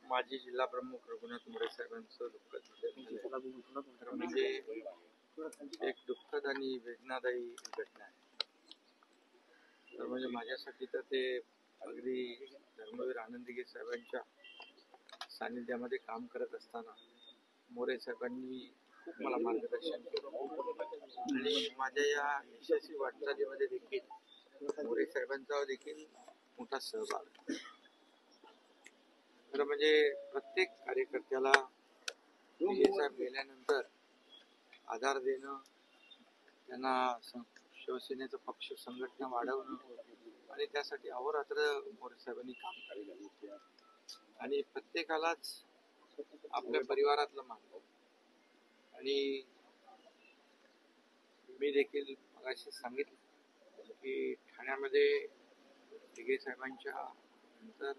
माजी जिल्हा प्रमुख रघुनाथ मोरे साहेबांचं दुःखद निधन झालं. म्हणजे एक दुःखद आणि वेदनादायी घटना आहे. तर म्हणजे माझ्यासाठी तर ते अगदी धर्मवीर आनंदगे साहेबांच्या सानिध्यामध्ये काम करत असताना मोरे साहेबांनी खूप मला मार्गदर्शन केलं आणि माझ्या या यशस्वी वाटचालीमध्ये देखील मोरे साहेबांचा देखील मोठा सहभाग. तर म्हणजे प्रत्येक कार्यकर्त्याला साहेब गेल्यानंतर आधार देणं, त्यांना शिवसेनेचं पक्ष संघटना वाढवणं आणि त्यासाठी अहोरात्र मोरे साहेबांनी काम केलं आणि प्रत्येकालाच आपल्या परिवारातलं मानतो. आणि मी देखील मगाशी सांगितलं की ठाण्यामध्ये दिघे साहेबांच्या नंतर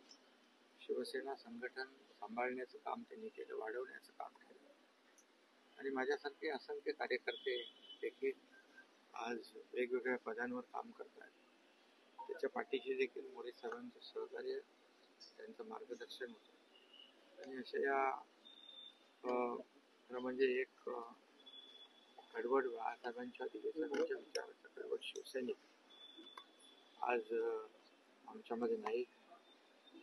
शिवसेना संघटन सांभाळण्याचं काम त्यांनी केलं, वाढवण्याचं काम केलं आणि माझ्यासारखे असंख्य कार्यकर्ते देखील आज वेगवेगळ्या पदांवर काम करत आहेत. त्याच्या पाठीशी देखील मोरे साहेबांचं सहकार्य, त्यांचं मार्गदर्शन होतं आणि अशा या म्हणजे एक कडवड बाळासाहेबांच्या दिघे साहेबांच्या विचाराचा कडवड शिवसैनिक आज आमच्यामध्ये नाही.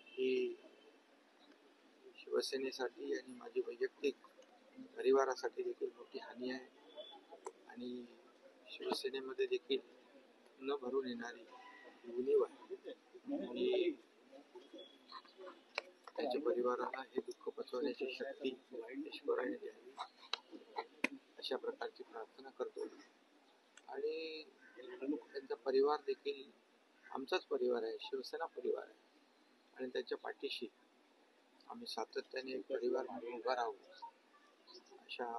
ही शिवसेनेसाठी आणि माझी वैयक्तिक परिवारासाठी देखील मोठी हानी आहे आणि शिवसेनेमध्ये देखील न भरून येणारी उणीव आहे आणि त्यांच्या परिवाराला हे दुःख पचवण्याची शक्ती ईश्वराने द्यावी अशा प्रकारची प्रार्थना करतो. आणि त्यांचा परिवार देखील आमचाच परिवार आहे, शिवसेना परिवार आहे आणि त्यांच्या पाठीशी आम्ही सातत्याने एक परिवार म्हणून उभा राहू अशा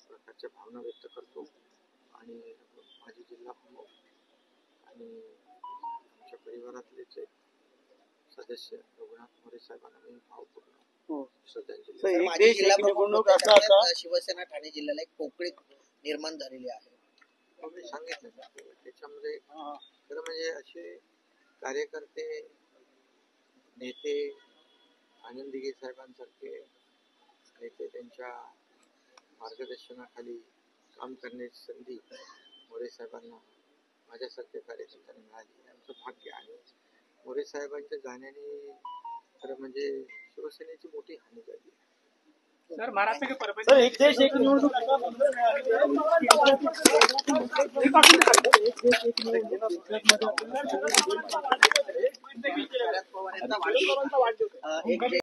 प्रकारच्या भावना व्यक्त करतो. आणि माझे जिल्हा प्रमुख आणि आमच्या परिवारातलेच एक सदस्य रघुनाथ मोरे साहेबांना मी भावपूर्ण श्रद्धांजली. शिवसेना ठाणे जिल्ह्याला एक पोकळी निर्माण झालेली आहे. मी सांगितलं त्याच्यामध्ये खरं म्हणजे असे कार्यकर्ते, नेते, आनंद दिघे साहेबांसारखे नेते त्यांच्या मार्गदर्शनाखाली काम करण्याची संधी मोरे साहेबांना माझ्यासारख्या कार्यकर्त्यांना मिळाली. आमचं भाग्य आहे. मोरे साहेबांच्या जाण्याने खरं म्हणजे शिवसेनेची मोठी हानी झाली. सर महाराष्ट्र के परभणी एक देश एक निवडणूक